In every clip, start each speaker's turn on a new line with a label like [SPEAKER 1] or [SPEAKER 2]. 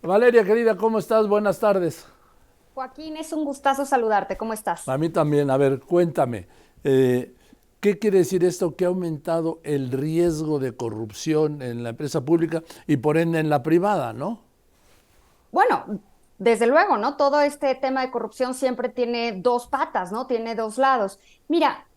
[SPEAKER 1] Valeria, querida, ¿cómo estás? Buenas tardes.
[SPEAKER 2] Joaquín, es un gustazo saludarte. ¿Cómo estás?
[SPEAKER 1] A mí también. A ver, cuéntame. eh, ¿Qué quiere decir esto? Que ha aumentado el riesgo de corrupción en la empresa pública y por ende en la privada, ¿no?
[SPEAKER 2] Bueno, desde luego, ¿no? Todo este tema de corrupción siempre tiene dos patas, ¿no? Tiene dos lados. Mira,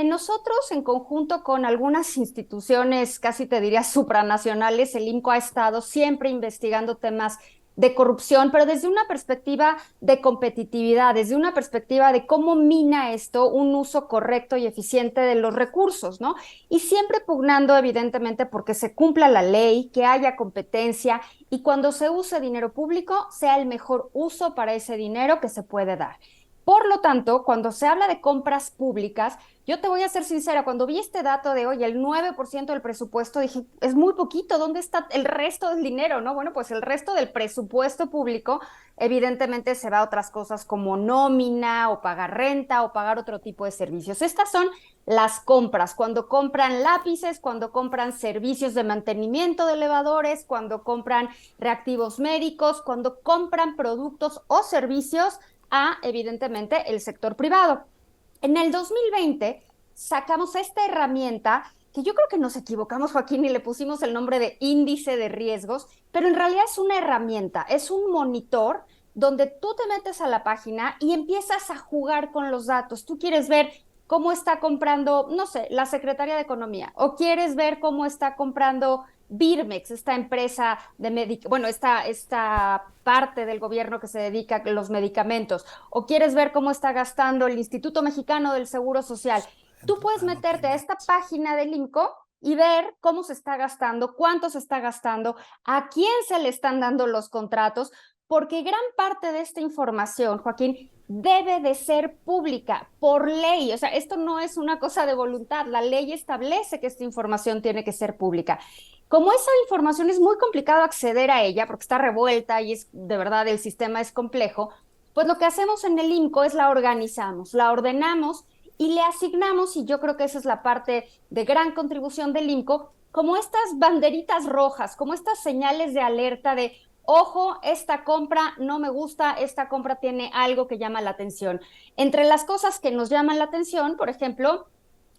[SPEAKER 2] nosotros en conjunto con algunas instituciones, casi te diría supranacionales, el INCO ha estado siempre investigando temas de corrupción, pero desde una perspectiva de competitividad, desde una perspectiva de cómo mina esto un uso correcto y eficiente de los recursos, ¿no? Y siempre pugnando, evidentemente, porque se cumpla la ley, que haya competencia y cuando se use dinero público sea el mejor uso para ese dinero que se puede dar. Por lo tanto, cuando se habla de compras públicas, yo te voy a ser sincera, cuando vi este dato de hoy, el 9% del presupuesto, dije, es muy poquito, ¿dónde está el resto del dinero? ¿No? Bueno, pues el resto del presupuesto público evidentemente se va a otras cosas como nómina o pagar renta o pagar otro tipo de servicios. Estas son las compras, cuando compran lápices, cuando compran servicios de mantenimiento de elevadores, cuando compran reactivos médicos, cuando compran productos o servicios a, evidentemente, el sector privado. En el 2020 sacamos esta herramienta que yo creo que nos equivocamos, Joaquín, y le pusimos el nombre de índice de riesgos, pero en realidad es una herramienta, es un monitor donde tú te metes a la página y empiezas a jugar con los datos. Tú quieres ver cómo está comprando, no sé, la Secretaría de Economía, o quieres ver cómo está comprando Birmex, esta empresa de bueno, esta parte del gobierno que se dedica a los medicamentos, o quieres ver cómo está gastando el Instituto Mexicano del Seguro Social. Tú puedes
[SPEAKER 1] Ah, no
[SPEAKER 2] meterte a
[SPEAKER 1] tiene.
[SPEAKER 2] esta página del INCO y ver cómo se está gastando, cuánto se está gastando, a quién se le están dando los contratos, porque gran parte de esta información, Joaquín, debe de ser pública por ley. O sea, esto no es una cosa de voluntad. La ley establece que esta información tiene que ser pública. Como esa información es muy complicado acceder a ella porque está revuelta y es de verdad el sistema es complejo, pues lo que hacemos en el INCO es la organizamos, la ordenamos y le asignamos, y yo creo que esa es la parte de gran contribución del INCO, como estas banderitas rojas, como estas señales de alerta de, ojo, esta compra no me gusta, esta compra tiene algo que llama la atención. Entre las cosas que nos llaman la atención, por ejemplo,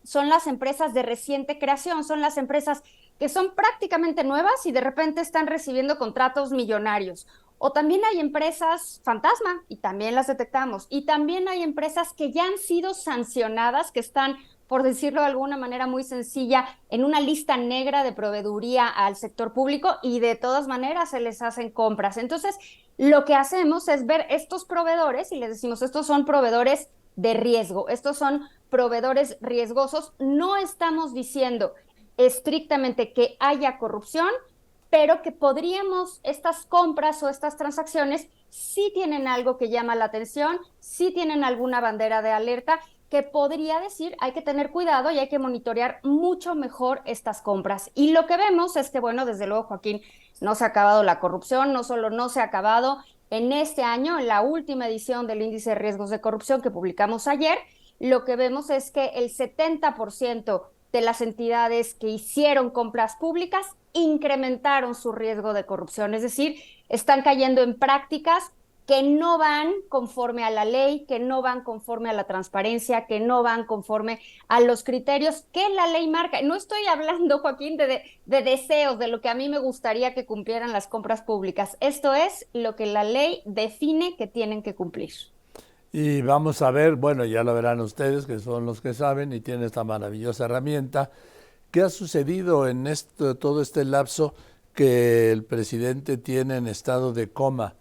[SPEAKER 2] son las empresas de reciente creación, son las empresas que son prácticamente nuevas y de repente están recibiendo contratos millonarios. O también hay empresas fantasma y también las detectamos. Y también hay empresas que ya han sido sancionadas, que están, por decirlo de alguna manera muy sencilla, en una lista negra de proveeduría al sector público y de todas maneras se les hacen compras. Entonces, lo que hacemos es ver estos proveedores y les decimos, estos son proveedores de riesgo, estos son proveedores riesgosos. No estamos diciendo estrictamente que haya corrupción, pero que podríamos, estas compras o estas transacciones sí tienen algo que llama la atención, sí tienen alguna bandera de alerta que podría decir hay que tener cuidado y hay que monitorear mucho mejor estas compras. Y lo que vemos es que, bueno, desde luego, Joaquín, no se ha acabado la corrupción, no solo no se ha acabado, en este año, en la última edición del índice de riesgos de corrupción que publicamos ayer, lo que vemos es que el 70% de las entidades que hicieron compras públicas incrementaron su riesgo de corrupción, es decir, están cayendo en prácticas que no van conforme a la ley, que no van conforme a la transparencia, que no van conforme a los criterios que la ley marca. No estoy hablando, Joaquín, de deseos, de lo que a mí me gustaría que cumplieran las compras públicas. Esto es lo que la ley define que tienen que cumplir.
[SPEAKER 1] Y vamos a ver, bueno, ya lo verán ustedes, que son los que saben y tienen esta maravillosa herramienta. ¿Qué ha sucedido en todo este lapso que el presidente tiene en estado de coma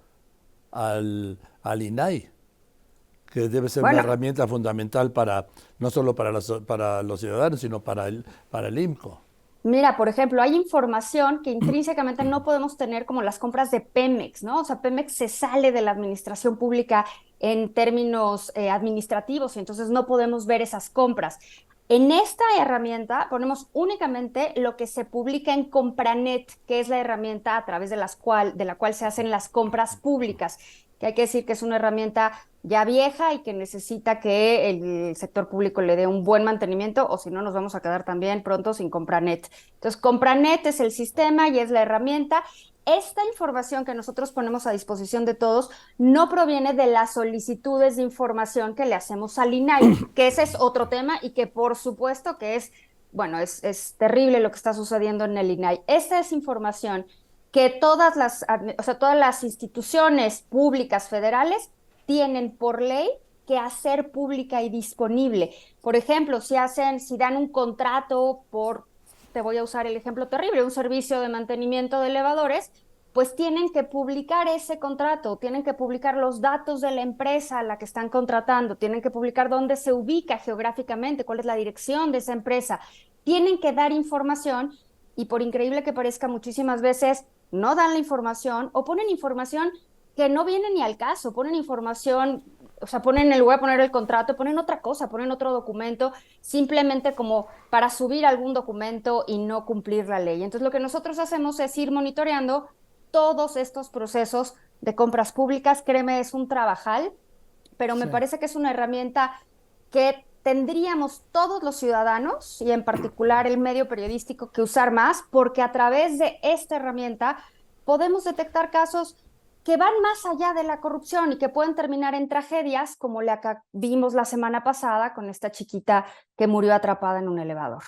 [SPEAKER 1] al INAI? Que debe ser una
[SPEAKER 2] Bueno,
[SPEAKER 1] herramienta fundamental para no solo para los ciudadanos, sino para el IMCO.
[SPEAKER 2] mira, por ejemplo, hay información que intrínsecamente no podemos tener como las compras de Pemex, ¿no? O sea, Pemex se sale de la administración pública en términos administrativos y entonces no podemos ver esas compras. En esta herramienta ponemos únicamente lo que se publica en Compranet, que es la herramienta a través de la cual se hacen las compras públicas, que hay que decir que es una herramienta ya vieja y que necesita que el sector público le dé un buen mantenimiento o si no nos vamos a quedar también pronto sin Compranet. Entonces, Compranet es el sistema y es la herramienta esta información que nosotros ponemos a disposición de todos no proviene de las solicitudes de información que le hacemos al INAI, que ese es otro tema y que por supuesto que es, bueno, es terrible lo que está sucediendo en el INAI. Esta es información que todas las instituciones públicas federales tienen por ley que hacer pública y disponible. Por ejemplo, si dan un contrato por, te voy a usar el ejemplo terrible, un servicio de mantenimiento de elevadores, pues tienen que publicar ese contrato, tienen que publicar los datos de la empresa a la que están contratando, tienen que publicar dónde se ubica geográficamente, cuál es la dirección de esa empresa, tienen que dar información y por increíble que parezca, muchísimas veces no dan la información o ponen información que no viene ni al caso, ponen información, o sea, ponen en lugar de poner el contrato, ponen otra cosa, ponen otro documento, simplemente como para subir algún documento y no cumplir la ley. Entonces, lo que nosotros hacemos es ir monitoreando todos estos procesos de compras públicas. Créeme, es un trabajal, pero me
[SPEAKER 1] Sí.
[SPEAKER 2] parece que es una herramienta que tendríamos todos los ciudadanos y en particular el medio periodístico que usar más, porque a través de esta herramienta podemos detectar casos que van más allá de la corrupción y que pueden terminar en tragedias como la que vimos la semana pasada con esta chiquita que murió atrapada en un elevador.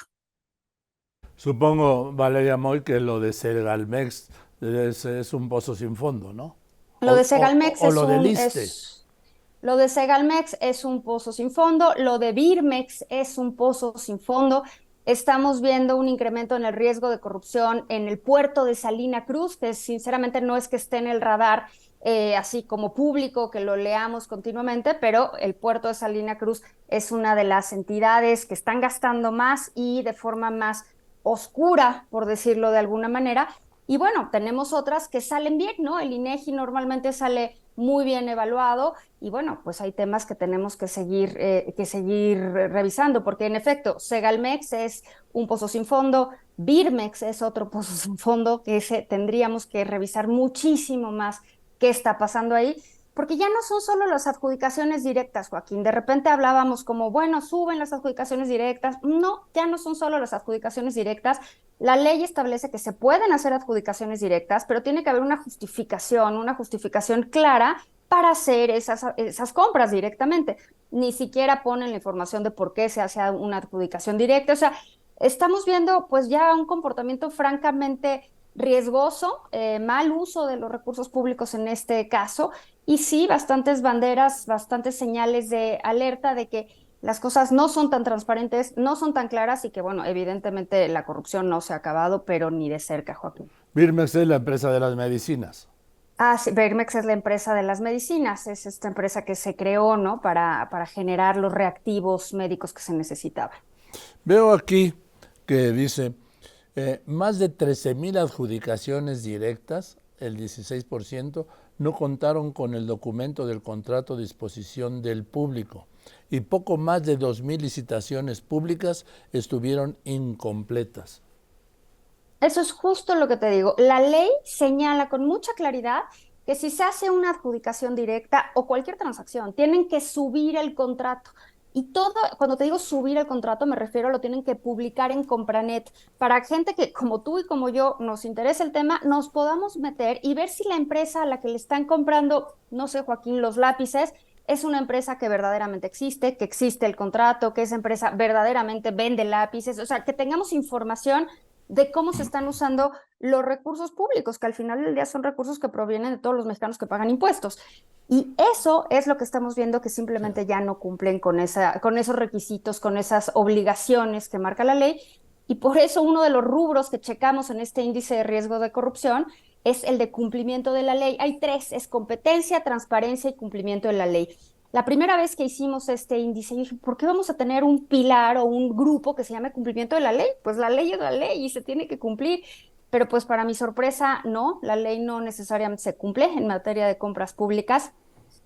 [SPEAKER 1] Supongo, Valeria Moy, que lo de Segalmex es un pozo sin fondo, ¿no?
[SPEAKER 2] Lo de Segalmex
[SPEAKER 1] O lo del ISSSTE.
[SPEAKER 2] lo de Segalmex es un pozo sin fondo, lo de Birmex es un pozo sin fondo. Estamos viendo un incremento en el riesgo de corrupción en el puerto de Salina Cruz, que sinceramente no es que esté en el radar así como público, que lo leamos continuamente, pero el puerto de Salina Cruz es una de las entidades que están gastando más y de forma más oscura, por decirlo de alguna manera. Y bueno, tenemos otras que salen bien, ¿no? El INEGI normalmente sale muy bien evaluado y bueno, pues hay temas que tenemos que seguir revisando, porque en efecto, Segalmex es un pozo sin fondo, Birmex es otro pozo sin fondo que tendríamos que revisar muchísimo más qué está pasando ahí, porque ya no son solo las adjudicaciones directas, Joaquín. De repente hablábamos como, bueno, suben las adjudicaciones directas. No, ya no son solo las adjudicaciones directas. La ley establece que se pueden hacer adjudicaciones directas, pero tiene que haber una justificación clara para hacer esas compras directamente. Ni siquiera ponen la información de por qué se hace una adjudicación directa. O sea, estamos viendo pues ya un comportamiento francamente riesgoso, mal uso de los recursos públicos en este caso, y sí, bastantes banderas, bastantes señales de alerta de que las cosas no son tan transparentes, no son tan claras y que, bueno, evidentemente la corrupción no se ha acabado, pero ni de cerca, Joaquín.
[SPEAKER 1] Birmex es la empresa de las medicinas.
[SPEAKER 2] Ah, sí, Vermex es la empresa de las medicinas, es esta empresa que se creó, ¿no? Para generar los reactivos médicos que se necesitaban.
[SPEAKER 1] Veo aquí que dice, más de 13,000 adjudicaciones directas, el 16%, no contaron con el documento del contrato a disposición del público y poco más de 2,000 licitaciones públicas estuvieron incompletas.
[SPEAKER 2] Eso es justo lo que te digo. La ley señala con mucha claridad que si se hace una adjudicación directa o cualquier transacción, tienen que subir el contrato. Y todo, cuando te digo subir el contrato, me refiero a lo tienen que publicar en Compranet para gente que, como tú y como yo, nos interesa el tema, nos podamos meter y ver si la empresa a la que le están comprando, no sé, Joaquín, los lápices, es una empresa que verdaderamente existe, que existe el contrato, que esa empresa verdaderamente vende lápices, o sea, que tengamos información de cómo se están usando los recursos públicos, que al final del día son recursos que provienen de todos los mexicanos que pagan impuestos. Y eso es lo que estamos viendo que
[SPEAKER 1] Sí.
[SPEAKER 2] simplemente ya no cumplen con esos requisitos, con esas obligaciones que marca la ley. Y por eso uno de los rubros que checamos en este índice de riesgo de corrupción es el de cumplimiento de la ley. Hay tres, es competencia, transparencia y cumplimiento de la ley. La primera vez que hicimos este índice, yo dije, ¿por qué vamos a tener un pilar o un grupo que se llame cumplimiento de la ley? Pues la ley es la ley y se tiene que cumplir. Pero pues para mi sorpresa, no, la ley no necesariamente se cumple en materia de compras públicas.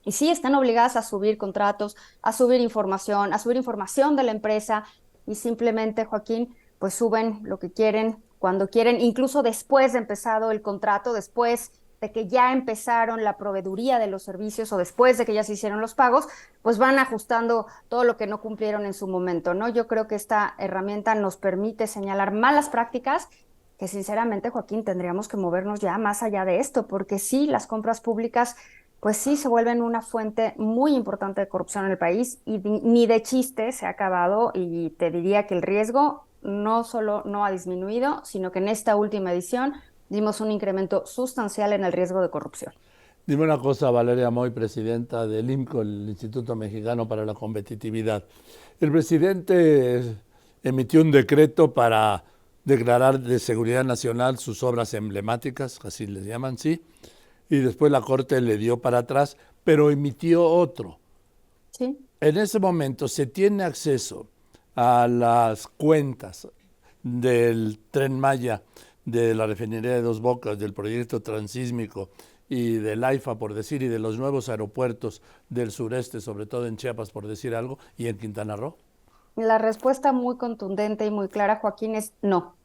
[SPEAKER 2] Y sí, están obligadas a subir contratos, a subir información de la empresa y simplemente, Joaquín, pues suben lo que quieren, cuando quieren, incluso después de empezado el contrato, después de que ya empezaron la proveeduría de los servicios o después de que ya se hicieron los pagos, pues van ajustando todo lo que no cumplieron en su momento, ¿no? Yo creo que esta herramienta nos permite señalar malas prácticas que sinceramente, Joaquín, tendríamos que movernos ya más allá de esto, porque sí, las compras públicas, pues sí, se vuelven una fuente muy importante de corrupción en el país y ni de chiste se ha acabado, y te diría que el riesgo no solo no ha disminuido, sino que en esta última edición dimos un incremento sustancial en el riesgo de corrupción.
[SPEAKER 1] Dime una cosa, Valeria Moy, presidenta del IMCO, el Instituto Mexicano para la Competitividad. El presidente emitió un decreto para declarar de seguridad nacional sus obras emblemáticas, así les llaman, sí, y después la Corte le dio para atrás, pero emitió otro.
[SPEAKER 2] Sí.
[SPEAKER 1] En ese momento se tiene acceso a las cuentas del Tren Maya, de la refinería de Dos Bocas, del proyecto transísmico y del AIFA, por decir, y de los nuevos aeropuertos del sureste, sobre todo en Chiapas, por decir algo, y en Quintana Roo.
[SPEAKER 2] La respuesta muy contundente y muy clara, Joaquín, es no.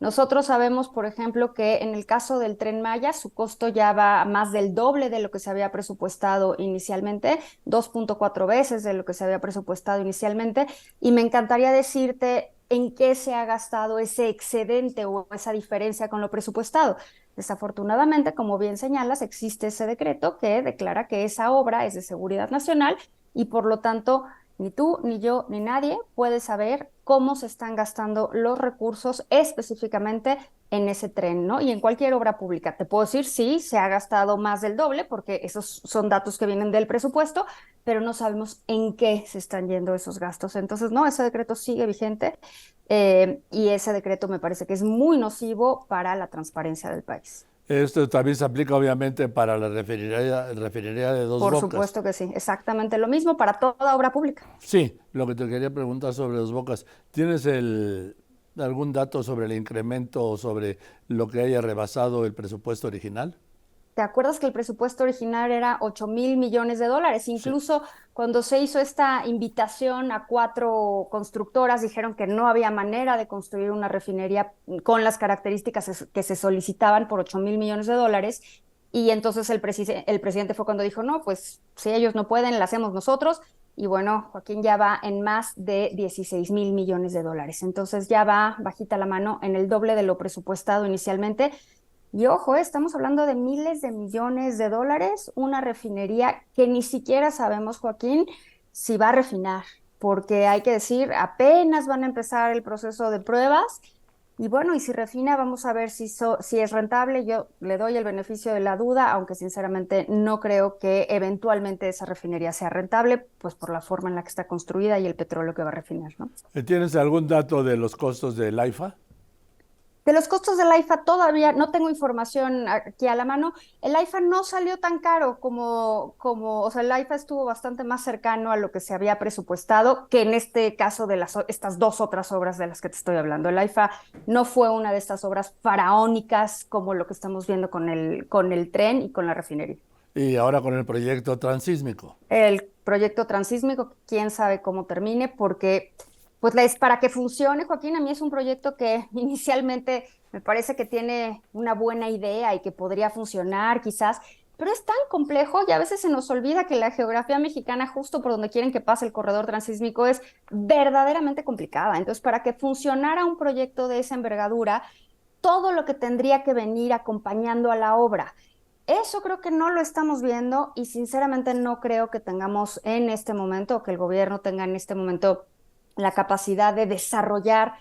[SPEAKER 2] Nosotros sabemos, por ejemplo, que en el caso del Tren Maya, su costo ya va a más del doble de lo que se había presupuestado inicialmente, 2.4 veces de lo que se había presupuestado inicialmente, y me encantaría decirte en qué se ha gastado ese excedente o esa diferencia con lo presupuestado. Desafortunadamente, como bien señalas, existe ese decreto que declara que esa obra es de seguridad nacional y por lo tanto ni tú, ni yo, ni nadie puede saber cómo se están gastando los recursos específicamente en ese tren, ¿no? Y en cualquier obra pública. Te puedo decir, sí, se ha gastado más del doble, porque esos son datos que vienen del presupuesto, pero no sabemos en qué se están yendo esos gastos. Entonces, no, ese decreto sigue vigente, y ese decreto me parece que es muy nocivo para la transparencia del país.
[SPEAKER 1] Esto también se aplica obviamente para la refinería de Dos
[SPEAKER 2] Por
[SPEAKER 1] Bocas.
[SPEAKER 2] supuesto que sí, exactamente lo mismo para toda obra pública.
[SPEAKER 1] Sí, lo que te quería preguntar sobre Dos Bocas, ¿tienes algún dato sobre el incremento o sobre lo que haya rebasado el presupuesto original?
[SPEAKER 2] ¿Te acuerdas que el presupuesto original era 8.000 millones de dólares?
[SPEAKER 1] Sí.
[SPEAKER 2] Incluso cuando se hizo esta invitación a 4 constructoras, dijeron que no había manera de construir una refinería con las características que se solicitaban por 8.000 millones de dólares. Y entonces el presidente fue cuando dijo, no, pues si ellos no pueden, la hacemos nosotros. Y bueno, Joaquín ya va en más de 16.000 millones de dólares. Entonces ya va bajita la mano en el doble de lo presupuestado inicialmente. Y ojo, estamos hablando de miles de millones de dólares, una refinería que ni siquiera sabemos, Joaquín, si va a refinar, porque hay que decir, apenas van a empezar el proceso de pruebas. Y bueno, y si refina, vamos a ver si es rentable. Yo le doy el beneficio de la duda, aunque sinceramente no creo que eventualmente esa refinería sea rentable, pues por la forma en la que está construida y el petróleo que va a refinar, ¿no?
[SPEAKER 1] ¿Tienes algún dato de los costos del AIFA?
[SPEAKER 2] De los costos del AIFA todavía no tengo información aquí a la mano. El AIFA no salió tan caro o sea, el AIFA estuvo bastante más cercano a lo que se había presupuestado que en este caso de estas dos otras obras de las que te estoy hablando. El AIFA no fue una de estas obras faraónicas como lo que estamos viendo con el tren y con la refinería.
[SPEAKER 1] Y ahora con el proyecto transísmico.
[SPEAKER 2] El proyecto transísmico, quién sabe cómo termine, porque pues para que funcione, Joaquín, a mí es un proyecto que inicialmente me parece que tiene una buena idea y que podría funcionar quizás, pero es tan complejo y a veces se nos olvida que la geografía mexicana, justo por donde quieren que pase el corredor transísmico, es verdaderamente complicada. Entonces, para que funcionara un proyecto de esa envergadura, todo lo que tendría que venir acompañando a la obra, eso creo que no lo estamos viendo y sinceramente no creo que tengamos en este momento, o que el gobierno tenga en este momento la capacidad de desarrollar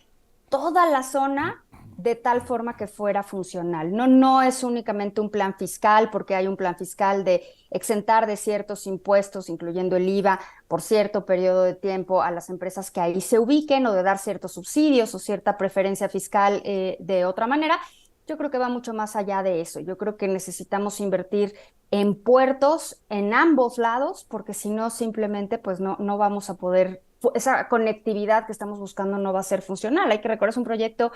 [SPEAKER 2] toda la zona de tal forma que fuera funcional. No, no es únicamente un plan fiscal, porque hay un plan fiscal de exentar de ciertos impuestos, incluyendo el IVA, por cierto periodo de tiempo a las empresas que ahí se ubiquen, o de dar ciertos subsidios o cierta preferencia fiscal de otra manera. Yo creo que va mucho más allá de eso. Yo creo que necesitamos invertir en puertos en ambos lados, porque si no, simplemente pues no vamos a poder, esa conectividad que estamos buscando no va a ser funcional. Hay que recordar, es un proyecto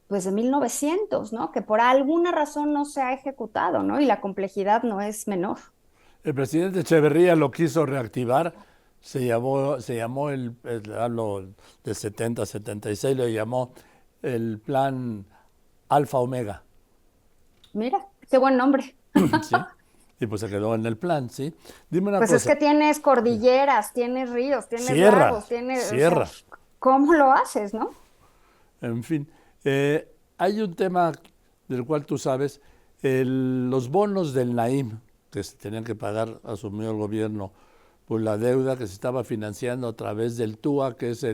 [SPEAKER 2] pues de 1900, ¿no? Que por alguna razón no se ha ejecutado, ¿no? Y la complejidad no es menor.
[SPEAKER 1] El presidente Echeverría lo quiso reactivar, se llamó hablo de 70, 76, lo llamó el plan Alfa Omega.
[SPEAKER 2] Mira, qué buen nombre.
[SPEAKER 1] ¿Sí? Y pues se quedó en el plan, ¿sí? Dime una
[SPEAKER 2] Pues es
[SPEAKER 1] cosa,
[SPEAKER 2] que tienes cordilleras, tienes ríos, tienes
[SPEAKER 1] sierra,
[SPEAKER 2] lagos, tienes, o sea,
[SPEAKER 1] sierra,
[SPEAKER 2] ¿cómo lo haces, no?
[SPEAKER 1] en fin. hay un tema del cual tú sabes, los bonos del Naim, que se tenían que pagar, asumió el gobierno, por la deuda que se estaba financiando a través del TUA, que es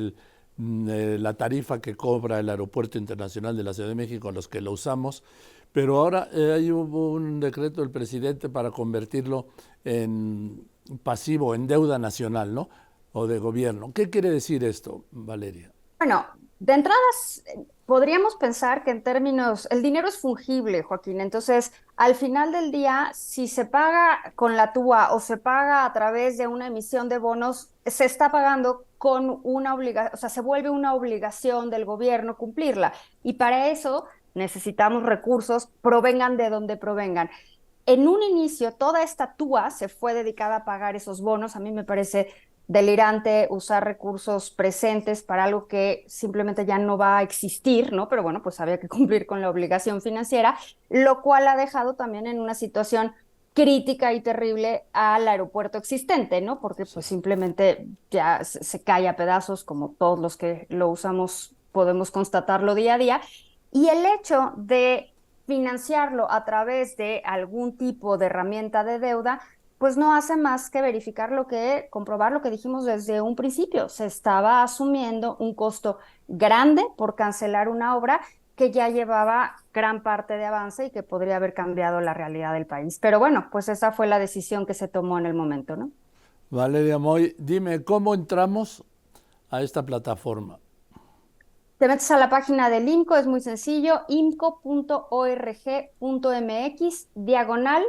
[SPEAKER 1] la tarifa que cobra el Aeropuerto Internacional de la Ciudad de México, los que lo usamos. Pero ahora hubo un decreto del presidente para convertirlo en pasivo, en deuda nacional, ¿no? O de gobierno. ¿Qué quiere decir esto, Valeria?
[SPEAKER 2] Bueno, de entradas, podríamos pensar que en términos, el dinero es fungible, Joaquín. Entonces, al final del día, si se paga con la TUA o se paga a través de una emisión de bonos, se está pagando con una obligación, o sea, se vuelve una obligación del gobierno cumplirla. Y para eso necesitamos recursos, provengan de donde provengan. En un inicio, toda esta TUA se fue dedicada a pagar esos bonos. A mí me parece delirante usar recursos presentes para algo que simplemente ya no va a existir, ¿no? Pero bueno, pues había que cumplir con la obligación financiera, lo cual ha dejado también en una situación crítica y terrible al aeropuerto existente, ¿no? Porque
[SPEAKER 1] Sí.
[SPEAKER 2] pues simplemente ya se cae a pedazos, como todos los que lo usamos podemos constatarlo día a día. Y el hecho de financiarlo a través de algún tipo de herramienta de deuda, pues no hace más que comprobar lo que dijimos desde un principio. Se estaba asumiendo un costo grande por cancelar una obra que ya llevaba gran parte de avance y que podría haber cambiado la realidad del país. Pero bueno, pues esa fue la decisión que se tomó en el momento, ¿no?
[SPEAKER 1] Valeria Moy, dime, ¿cómo entramos a esta plataforma?
[SPEAKER 2] Te metes a la página del IMCO, es muy sencillo, imco.org.mx, diagonal,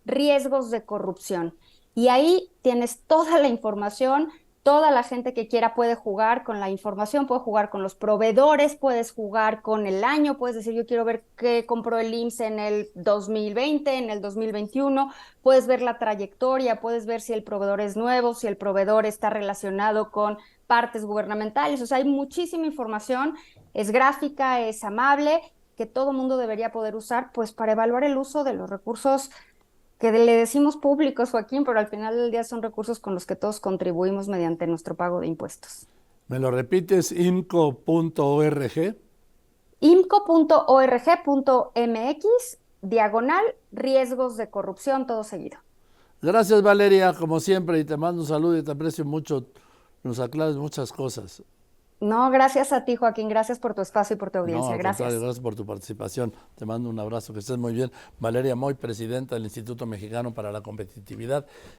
[SPEAKER 2] riesgos de corrupción. Y ahí tienes toda la información, toda la gente que quiera puede jugar con la información, puede jugar con los proveedores, puedes jugar con el año, puedes decir, yo quiero ver qué compró el IMSS en el 2020, en el 2021, puedes ver la trayectoria, puedes ver si el proveedor es nuevo, si el proveedor está relacionado con partes gubernamentales. O sea, hay muchísima información, es gráfica, es amable, que todo mundo debería poder usar, pues para evaluar el uso de los recursos que le decimos públicos, Joaquín, pero al final del día son recursos con los que todos contribuimos mediante nuestro pago de impuestos.
[SPEAKER 1] ¿Me lo repites? imco.org.
[SPEAKER 2] imco.org.mx, diagonal, riesgos de corrupción, todo seguido.
[SPEAKER 1] Gracias, Valeria, como siempre, y te mando un saludo y te aprecio mucho. Nos aclaras muchas cosas.
[SPEAKER 2] No, gracias a ti, Joaquín, gracias por tu espacio y por tu
[SPEAKER 1] No,
[SPEAKER 2] audiencia.
[SPEAKER 1] al contrario,
[SPEAKER 2] Gracias.
[SPEAKER 1] gracias por tu participación. Te mando un abrazo, que estés muy bien. Valeria Moy, presidenta del Instituto Mexicano para la Competitividad.